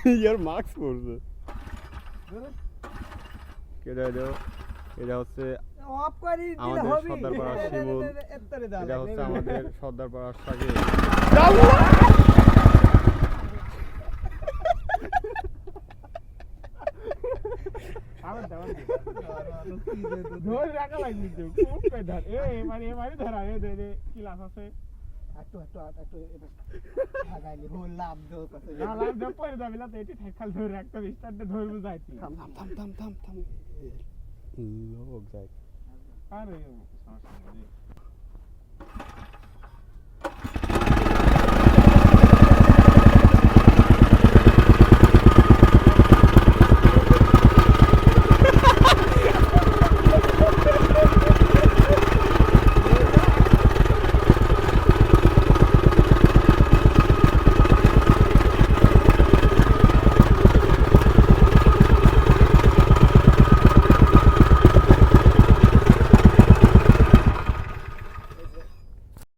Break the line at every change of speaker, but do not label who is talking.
ইয়ার mask পরছে কেডা এটা এটা হচ্ছে
অফ করি দিলে
আমাদের
হবে
সর্দারপাড়ার শিমুল
এত্তরে দাও
এটা হচ্ছে আমাদের সর্দারপাড়ার সাকিব
আবার দাও ধর রাখা লাগবে তো খুব ধর এ ধরা এ দে কি লাভ আছে একটু লাগাইলি ভুল লাভ দাও কত না লাভ দাও পরে দাও বিলা তো এটি ঠাকাল ধরে একটা স্টার্টে ধরবো যাইতি
থাম লোক যায়
আরে সমস্যা নেই